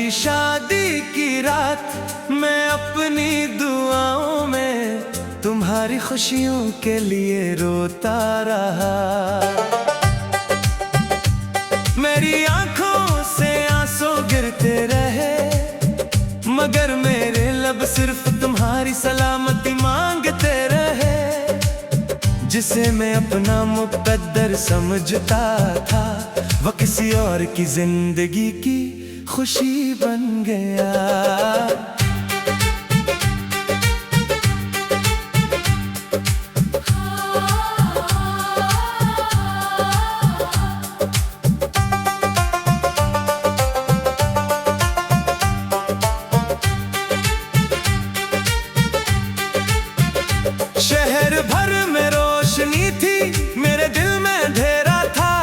तुम्हारी शादी की रात मैं अपनी दुआओं में तुम्हारी खुशियों के लिए रोता रहा। मेरी आंखों से आंसू गिरते रहे मगर मेरे लब सिर्फ तुम्हारी सलामती मांगते रहे। जिसे मैं अपना मुकद्दर समझता था वो किसी और की जिंदगी की खुशी बन गया। शहर भर में रोशनी थी मेरे दिल में अंधेरा था।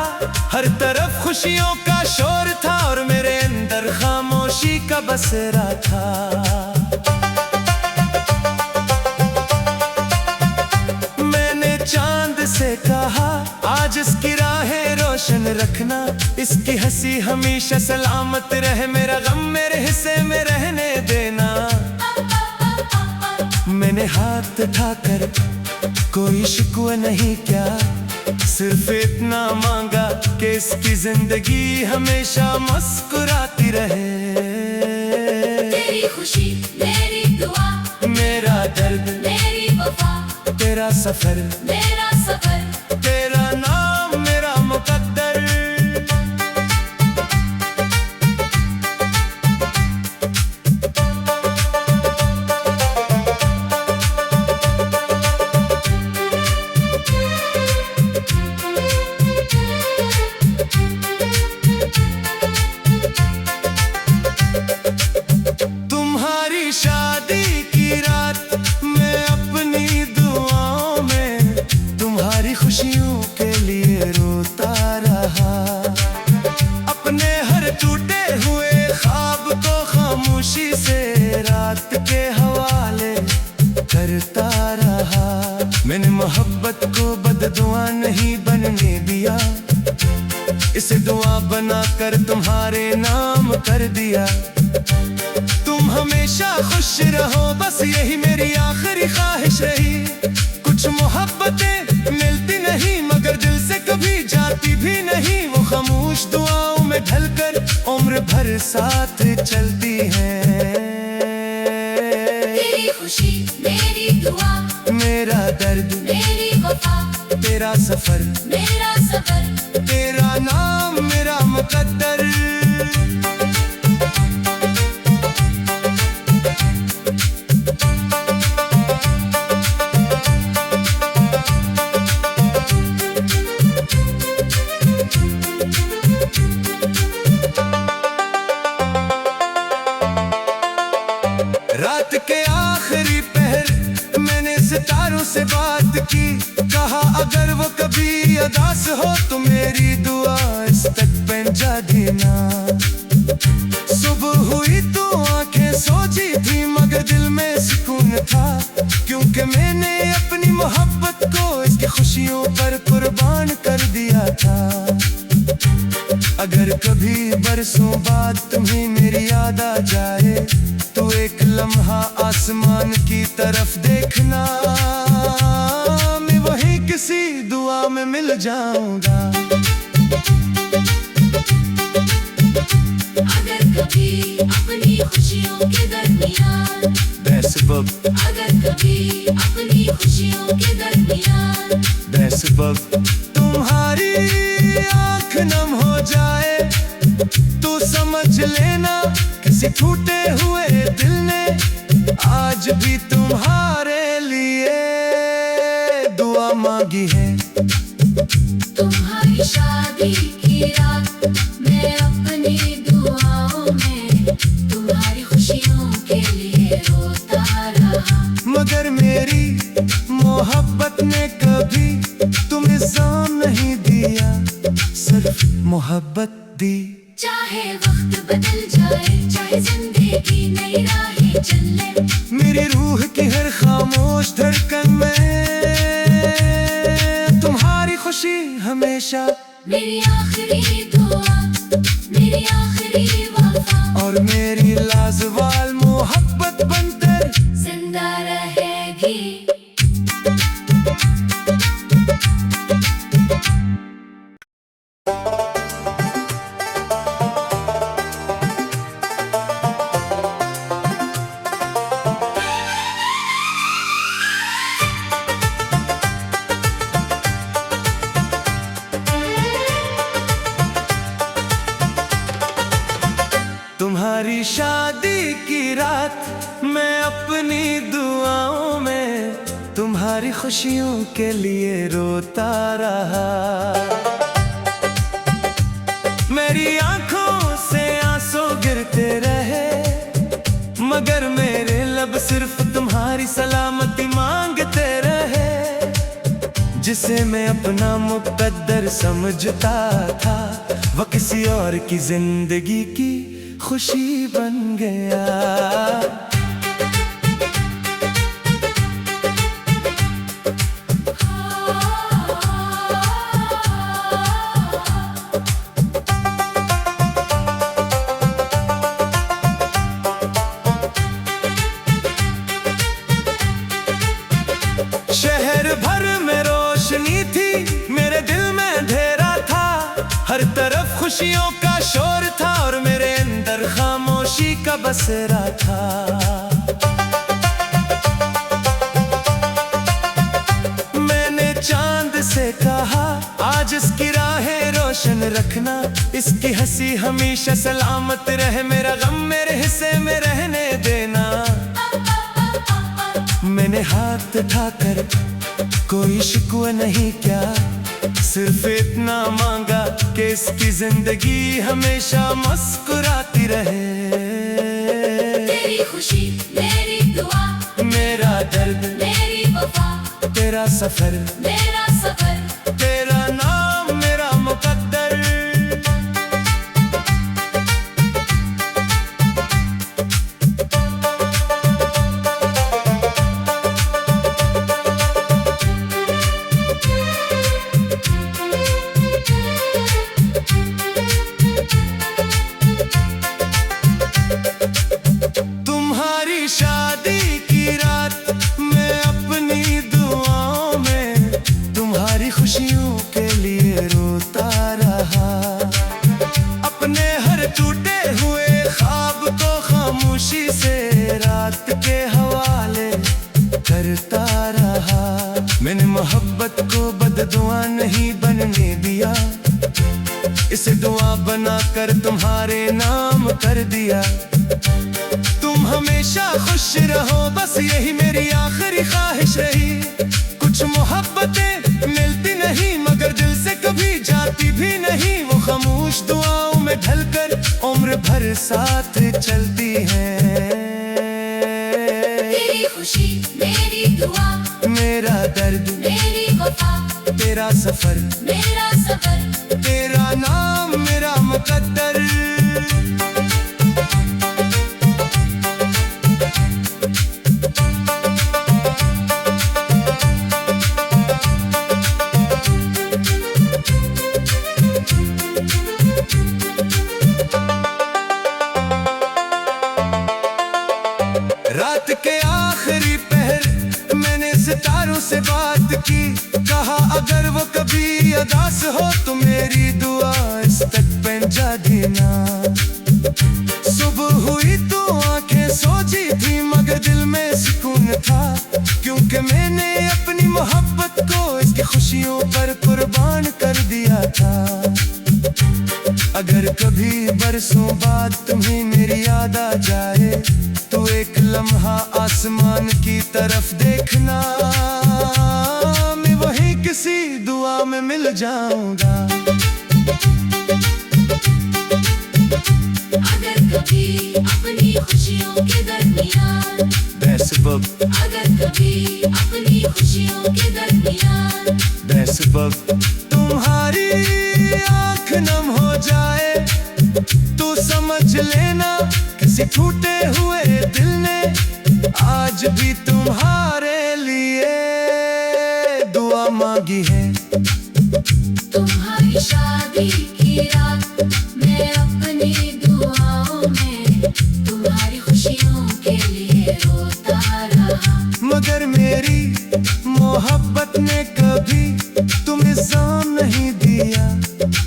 हर तरफ खुशियों का शोर था और मेरे अंदर खामोशी का बसेरा था। मैंने चांद से कहा आज इसकी राहें रोशन रखना, इसकी हंसी हमेशा सलामत रहे, मेरा गम मेरे हिस्से में रहने देना। मैंने हाथ उठाकर कोई शिकवा नहीं क्या, सिर्फ इतना मांगा कि इसकी जिंदगी हमेशा मुस्कुराती रहे। तेरी खुशी मेरी दुआ, मेरा दर्द मेरी वफा, तेरा सफर मेरा सफर, तेरा नाम मेरा मुकद्दर। तुम्हारी शादी की रात मैं अपनी दुआओं में तुम्हारी खुशियों के लिए रोता रहा। अपने हर टूटे हुए ख्वाब को खामोशी से रात के हवाले करता रहा। मैंने मोहब्बत को बददुआ नहीं बनने दिया, इसे दुआ बनाकर तुम्हारे नाम कर दिया। तुम हमेशा खुश रहो बस यही मेरी आखिरी ख्वाहिश रही। कुछ मोहब्बतें मिलती नहीं मगर दिल से कभी जाती भी नहीं, वो खामोश दुआओं में ढलकर उम्र भर साथ चलती हैं। तेरी खुशी मेरी दुआ, मेरा दर्द मेरी वफा, तेरा सफर मेरा सफर, तेरा नाम मेरा मुकद्दर। रात के आखिरी पहर मैंने सितारों से बात की, कहा अगर वो कभी अदास हो तो मेरी दुआ इस तक पहुंचा देना। सुबह हुई तो आंखें सोची थी मगर दिल में सुकून था, क्योंकि मैंने अपनी मोहब्बत को इसकी खुशियों पर कुर्बान कर दिया था। अगर कभी बरसों बाद तुम्हें मेरी याद आ जाए तो एक लम्हा आसमान की तरफ देखना, मैं वहीं किसी दुआ में मिल जाऊंगा। अगर कभी अपनी खुशियों के दरमियान, बेसबब अगर कभी अपनी खुशियों के दरमियान, बेसबब तुम्हारी आँख नम हो जाए तो समझ लेना किसी टूटे हुए दिल ने आज भी तुम्हारे लिए दुआ मांगी है। तुम्हारी शादी की रात मैं अपनी दुआओं में तुम्हारी खुशियों के लिए रोता रहा। मगर मेरी मोहब्बत ने कभी तुम्हें इल्जाम नहीं दिया, सिर्फ मोहब्बत दी। चाहे वक्त बदल जाए, चाहे जिंदगी नई राहें चले, मेरी रूह की हर खामोश धड़कन में तुम्हारी खुशी हमेशा मेरी आखिरी दुआ, मेरी आखिरी वफा, और मेरी लाजवाल मोहब्बत बनकर जिंदा रहेगी। तुम्हारी शादी की रात मैं अपनी दुआओं में तुम्हारी खुशियों के लिए रोता रहा। मेरी आंखों से आंसू गिरते रहे, मगर मेरे लब सिर्फ तुम्हारी सलामती मांगते रहे। जिसे मैं अपना मुकद्दर समझता था, वो किसी और की जिंदगी की खुशी बन गया। शहर भर में रोशनी थी, मेरे दिल में अंधेरा था। हर तरफ खुशियों का शोर था और मेरे अंदर खामोशी का बसेरा था। मैंने चांद से कहा, आज इसकी राहें रोशन रखना, इसकी हंसी हमेशा सलामत रहे, मेरा गम मेरे हिस्से में रहने देना। मैंने हाथ उठाकर कोई शिकवा नहीं क्या, सिर्फ इतना मांगा कि इसकी जिंदगी हमेशा मुस्कुराती रहे। तेरी खुशी मेरी दुआ, मेरा दर्द मेरी वफा, तेरा सफर मेरा सफर, तेरा नाम मेरा मुकद्दर। तुम्हारी शादी की रात मैं अपनी दुआओं में तुम्हारी खुशियों के लिए रोता रहा। अपने हर टूटे हुए ख्वाब को खामोशी से रात के हवाले करता रहा। मैंने मोहब्बत को बददुआ नहीं बनने दिया, इसे दुआ बनाकर तुम्हारे नाम कर दिया। तुम हमेशा खुश रहो, बस यही मेरी आखिरी ख्वाहिश रही। कुछ मोहब्बतें मिलती नहीं, मगर दिल से कभी जाती भी नहीं। वो खामोश दुआओं में ढलकर उम्र भर साथ चलती हैं। तेरी खुशी मेरी दुआ, मेरा दर्द मेरी वफा, तेरा सफर मेरा सफर, तेरा नाम मेरा मुकद्दर। रात के आखिरी पहर मैंने सितारों से बात की, कहा अगर वो कभी अदास हो तो मेरी दुआ इस तक पहुंचा देना। सुबह हुई तो आंखें सोची थी, मगर दिल में सुकून था, क्योंकि मैंने अपनी मोहब्बत को इसकी खुशियों पर कुर्बान कर दिया था। अगर कभी बरसों बाद तुम्हें मेरी याद आ जाए, तो एक लम्हा आसमान की तरफ देखना, मैं वहीं किसी दुआ में मिल जाऊंगा। अगर कभी अपनी खुशियों के दरमियान, बेसबब अगर कभी अपनी खुशियों के दरमियान, बेसबब तुम्हारी आँख नम हो जाए, तो समझ लेना किसी टूटे हुए दिल ने आज भी तुम्हारे लिए दुआ मांगी है। तुम्हारी शादी शादी की रात मैं अपनी दुआओं में तुम्हारी खुशियों के लिए रोता रहा। मगर मेरी मोहब्बत ने कभी तुम्हें इल्जाम नहीं दिया,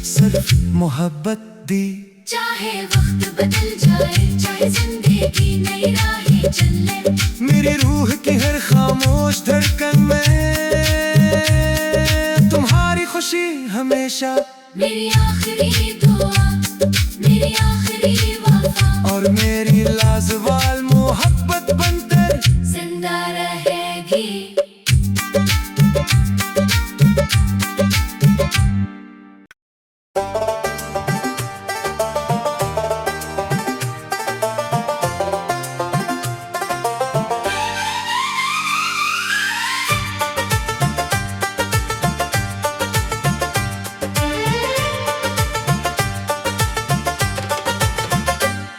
सिर्फ मोहब्बत दी। चाहे वक्त बदल जाए, चाहे जिंदगी नई राहें चले, मेरी रूह की हर खामोश धड़कन में तुम्हारी खुशी हमेशा। मेरी आखिरी दुआ, मेरी आखिरी वफा, और मेरी लाजवाल मोहब्बत बनकर जिंदा रहेगी।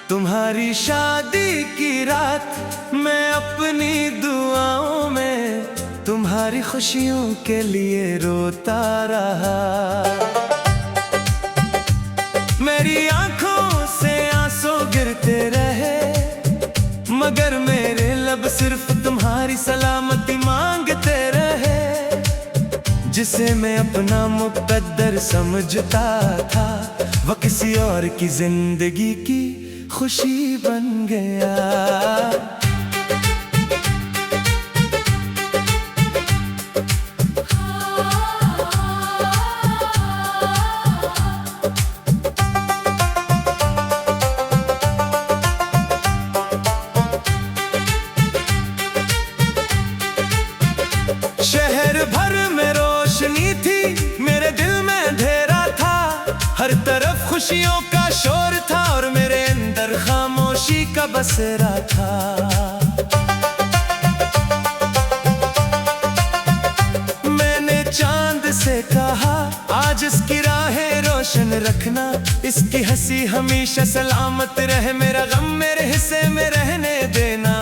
तुम्हारी शादी की रात मैं अपनी दुआओं में तुम्हारी खुशियों के लिए रोता रहा। मेरी आंखों से आंसू गिरते रहे, मगर मेरे लब सिर्फ तुम्हारी सलामती मांगते रहे। जिसे मैं अपना मुकद्दर समझता था, वो किसी और की जिंदगी की खुशी बन गया। शहर भर में रोशनी थी, मेरे दिल में अंधेरा था। हर तरफ खुशियों का शोर था और मेरे अंदर खामोशी का बसेरा था। मैंने चांद से कहा, आज इसकी राहें रोशन रखना, इसकी हंसी हमेशा सलामत रहे, मेरा गम मेरे हिस्से में रहने देना।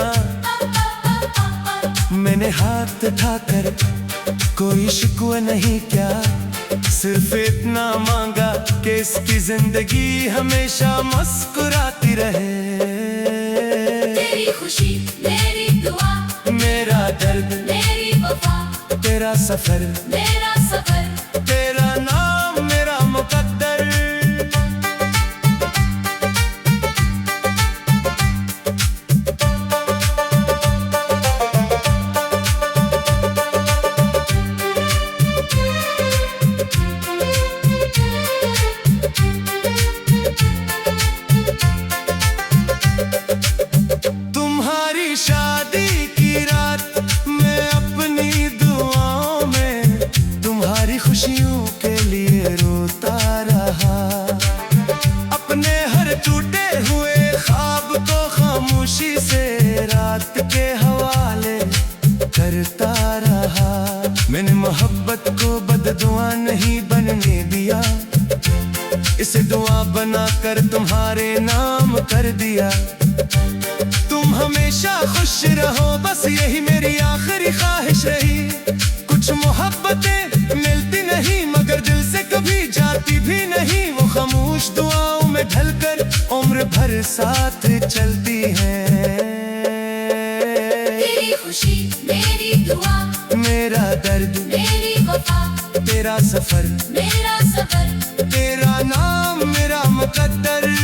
मैंने हाथ उठाकर कोई शिकवा नहीं क्या, सिर्फ इतना मांगा कि इसकी जिंदगी हमेशा मुस्कुराती रहे। तेरी खुशी मेरी दुआ, मेरा दर्द मेरी वफा, तेरा सफर मेरा सफर, तेरा नाम मेरा मुकद्दर। शादी की रात मैं अपनी दुआओं में तुम्हारी खुशियों के लिए रोता रहा। अपने हर टूटे हुए ख्वाब को खामोशी से रात के हवाले करता रहा। मैंने मोहब्बत को बददुआ नहीं बनने दिया, इसे दुआ बनाकर तुम्हारे नाम कर दिया। तुम हमेशा खुश रहो, बस यही मेरी आखिरी ख्वाहिश रही। कुछ मोहब्बतें मिलती नहीं मगर दिल से कभी जाती भी नहीं, वो खामोश दुआओं में ढलकर उम्र भर साथ चलती हैं। तेरी खुशी मेरी दुआ, मेरा दर्द मेरी वफा, तेरा सफर मेरा सफर, तेरा नाम मेरा मुकद्दर।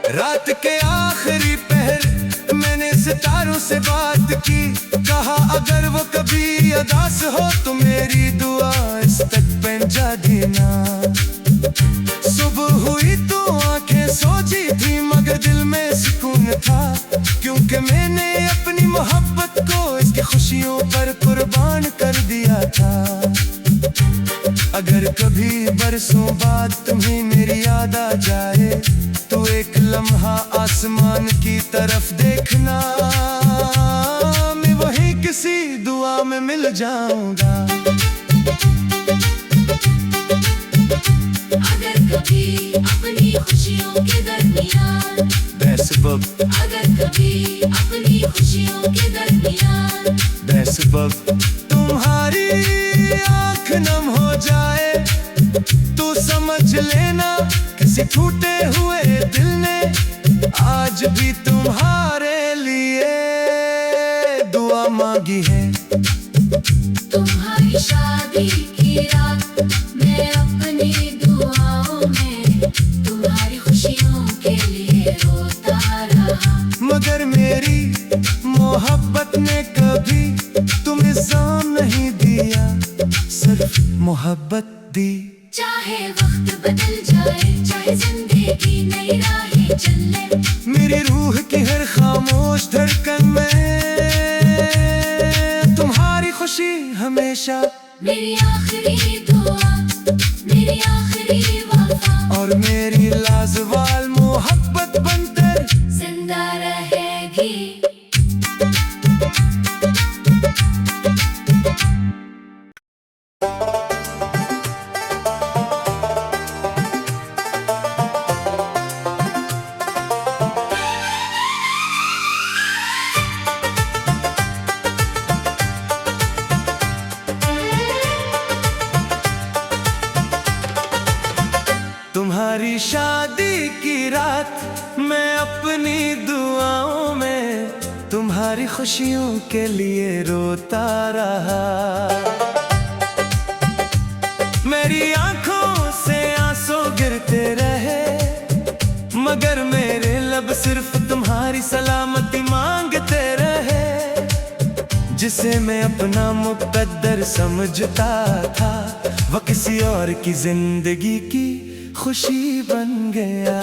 रात के आखिरी पहर मैंने सितारों से बात की, कहा अगर वो कभी अदास हो तो मेरी दुआ इस तक पहुंचा देना। सुबह हुई तो आंखें सोची थी मगर दिल में सुकून था, क्योंकि मैंने अपनी मोहब्बत को इसकी खुशियों पर कुर्बान कर दिया था। अगर कभी बरसों बाद तुम्हें मेरी याद आ जाए तो एक लम्हा आसमान की तरफ देखना, मैं वहीं किसी दुआ में मिल जाऊंगा। अगर कभी अपनी खुशियों के दरमियान, बेसबब अगर कभी अपनी खुशियों के दरमियान बेसबब तुम्हारी आंख नम हो जाए तो समझ लेना किसी टूटे हुए दिल ने आज भी तुम्हारे लिए दुआ मांगी है। तुम्हारी शादी की रात मैं अपनी दुआओं में तुम्हारी खुशियों के लिए रोता रहा, मगर मेरी मोहब्बत ने कभी तुम्हें जान नहीं दिया, सिर्फ मोहब्बत दी। चाहे वक्त बदल जाए, चाहे जिंदगी नई राहें चले, मेरी रूह की हर खामोश धड़कन में तुम्हारी खुशी हमेशा, मेरी आखिरी दुआ, मेरी आखिरी वफा और मेरी लाजवाल मोहब्बत बनकर जिंदा रहेगी। तुम्हारी शादी की रात मैं अपनी दुआओं में तुम्हारी खुशियों के लिए रोता रहा, मेरी आंखों से आंसू गिरते रहे मगर मेरे लब सिर्फ तुम्हारी सलामती मांगते रहे, जिसे मैं अपना मुकद्दर समझता था वो किसी और की जिंदगी की खुशी बन गया।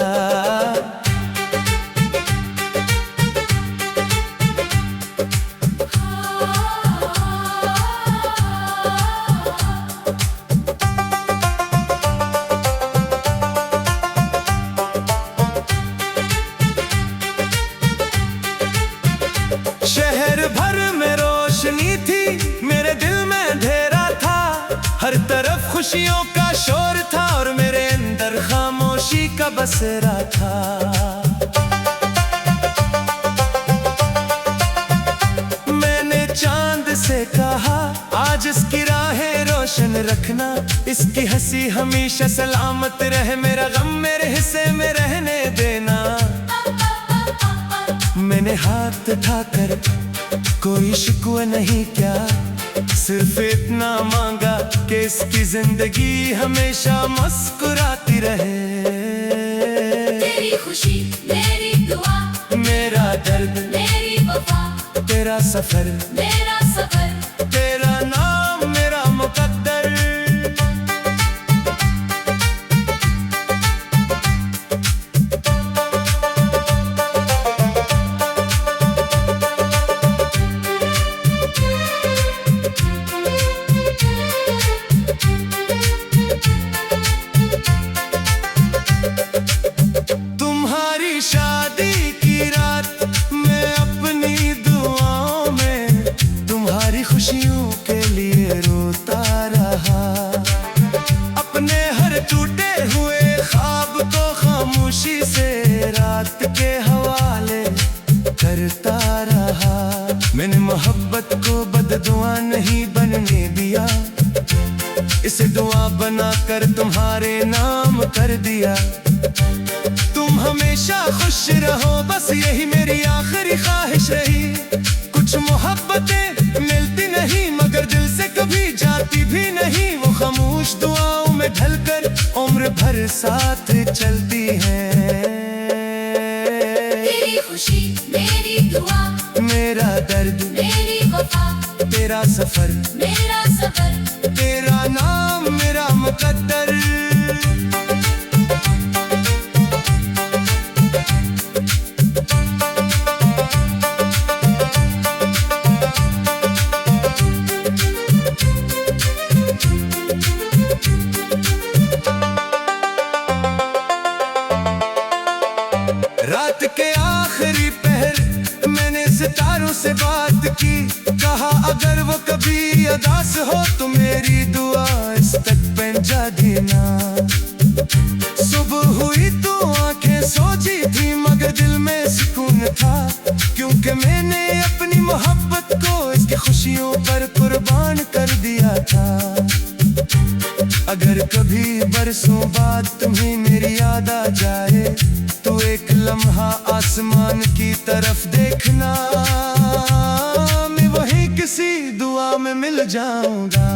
शहर भर में रोशनी थी, मेरे दिल में अंधेरा था, हर तरफ खुशियों का शोर था और मेरे अंदर खामोशी का बसेरा था। मैंने चांद से कहा आज इसकी राहें रोशन रखना, इसकी हंसी हमेशा सलामत रहे, मेरा गम मेरे हिस्से में रहने देना। मैंने हाथ उठाकर कोई शिकवा नहीं क्या, सिर्फ इतना मांगा कि इसकी जिंदगी हमेशा मुस्कुराती रहे। तेरी खुशी मेरी दुआ, मेरा दर्द मेरी वफा, तेरा सफर मेरा सफर, तेरा नाम मेरा मुकद्दर। तुम्हारी शादी की रात मैं अपनी दुआओं में तुम्हारी खुशियों के लिए रोता रहा, अपने हर टूटे हुए ख्वाब को खामोशी से रात के हवाले करता रहा। मैंने मोहब्बत को बददुआ नहीं बनने दिया, इसे दुआ बनाकर तुम्हारे नाम कर दिया। तुम हमेशा खुश रहो बस यही मेरी आखिरी ख्वाहिश रही, कुछ मोहब्बतें मिलती नहीं मगर दिल से कभी जाती भी नहीं, वो खामोश दुआओं में ढलकर उम्र भर साथ चलती हैं। तेरी खुशी मेरी दुआ, मेरा दर्द मेरी वफा, तेरा सफर मेरा सफर, तेरा नाम मेरा मुकद्दर। रात के आखिरी पहर मैंने सितारों से बात की, कहा अगर वो कभी अदास हो तो मेरी दुआ अगर कभी बरसों बाद तुम्हें मेरी याद आ जाए तो एक लम्हा आसमान की तरफ देखना, मैं वहीं किसी दुआ में मिल जाऊंगा।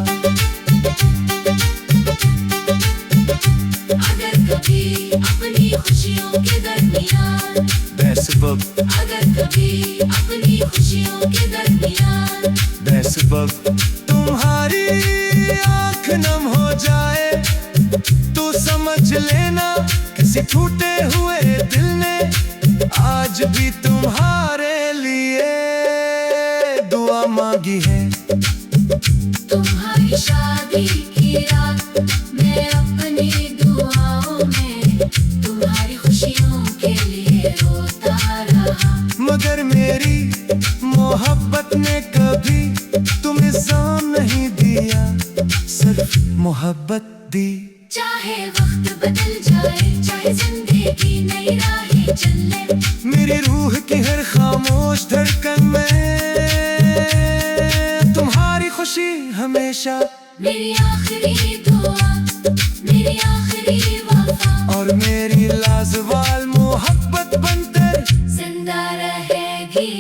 अगर कभी अपनी खुशियों के दरमियान, बेसबब अगर कभी अपनी खुशियों के दरमियान बेसबब तुम्हारी आंख नम हो जाए तो समझ लेना किसी टूटे हुए दिल ने आज भी तुम्हारे लिए दुआ मांगी है। तुम्हारी शादी की रात मैं अपनी दुआओं में तुम्हारी खुशियों के लिए रोता रहा, मगर मेरी मोहब्बत ने कभी तुम्हें जान नहीं दिया, सिर्फ मोहब्बत दी। चाहे वक्त बदल जाए, चाहे जिंदगी नई राहें चले, मेरी रूह की हर खामोश धड़कन में तुम्हारी खुशी हमेशा मेरी आखिरी दुआ, मेरी आखिरी वफा और मेरी लाजवाल मोहब्बत बनकर जिंदा रहेगी।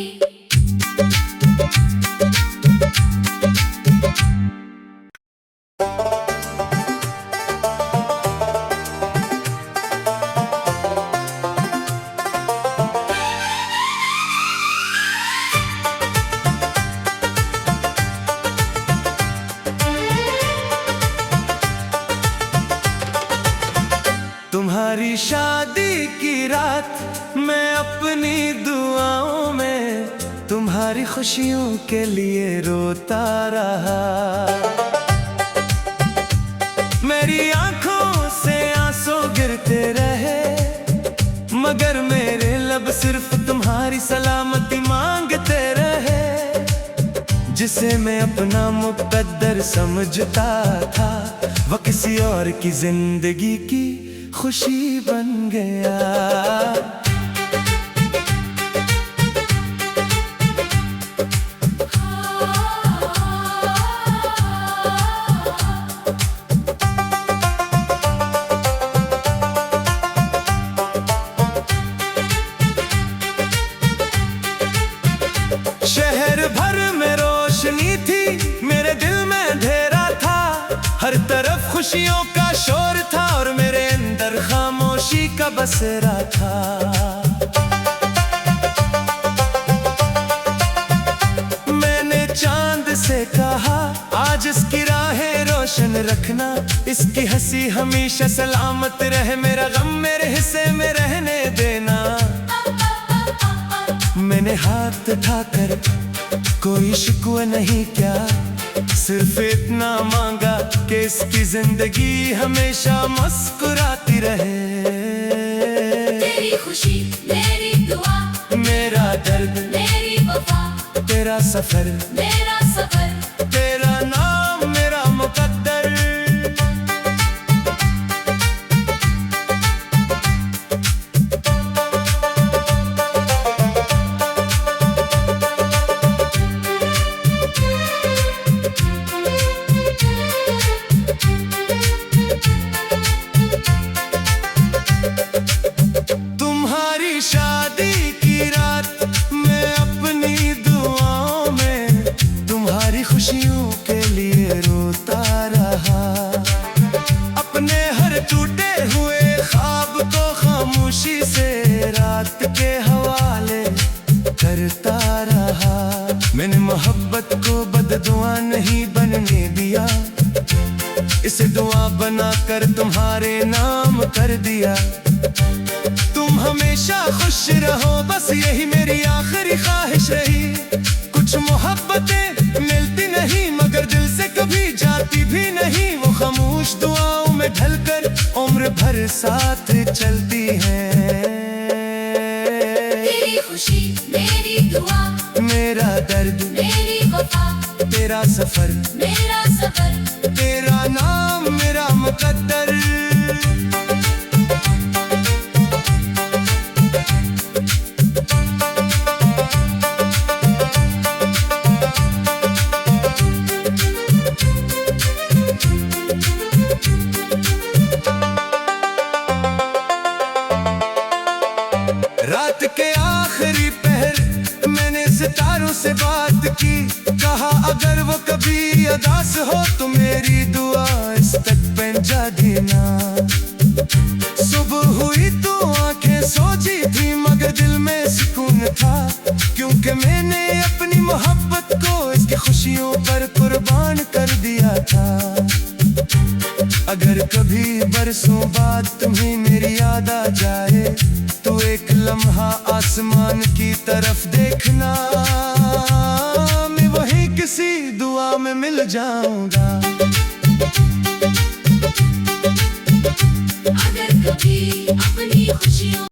तुम्हारी शादी की रात मैं अपनी दुआओं में तुम्हारी खुशियों के लिए रोता रहा, मेरी आंखों से आंसू गिरते रहे मगर मेरे लब सिर्फ तुम्हारी सलामती मांगते रहे। जिसे मैं अपना मुकद्दर समझता था वो किसी और की जिंदगी की खुशी बन गया। शहर भर में रोशनी थी, मेरे दिल में अंधेरा था, हर तरफ खुशियों का शोर था और मेरे अंदर खामोशी का बसेरा था। मैंने चांद से कहा आज इसकी राहें रोशन रखना, इसकी हंसी हमेशा सलामत रहे, मेरा गम मेरे हिस्से में रहने देना। मैंने हाथ उठाकर कोई शिकवा नहीं क्या, सिर्फ इतना मांगा कि इसकी जिंदगी हमेशा मुस्कुराती रहे। तेरी खुशी मेरी दुआ, मेरा दर्द मेरी वफा, तेरा सफर मेरा सफर, तेरा नाम मेरा मुकद्दर। तुम्हारी शादी की रात मैं अपनी दुआओं में तुम्हारी खुशियों के लिए रोता रहा, अपने हर टूटे हुए ख्वाब को खामोशी से रात के हवाले करता रहा। मैंने मोहब्बत को बददुआ नहीं बनने दिया, इसे दुआ बनाकर तुम्हारे नाम कर दिया। तुम हमेशा खुश रहो बस यही मेरी आखिरी ख्वाहिश रही। कुछ मोहब्बतें मिलती नहीं मगर दिल से कभी जाती भी नहीं, वो खामोश दुआओं में ढलकर उम्र भर साथ चलती हैं। तेरी खुशी मेरी दुआ, मेरा दर्द मेरी वफा, तेरा सफर मेरा सफर, तेरा नाम मेरा मुकद्दर। उदास हो तो मेरी दुआ इस तक पहुंचा देना। सुबह हुई तो आंखें सोची थी मगर दिल में सुकून था, क्योंकि मैंने अपनी मोहब्बत को इसकी खुशियों पर कुर्बान कर दिया था। अगर कभी बरसों बाद तुम्हें मेरी याद आ जाए तो एक लम्हा आसमान की तरफ देखना, मैं वहीं किसी दुआ में मिल जाऊंगा।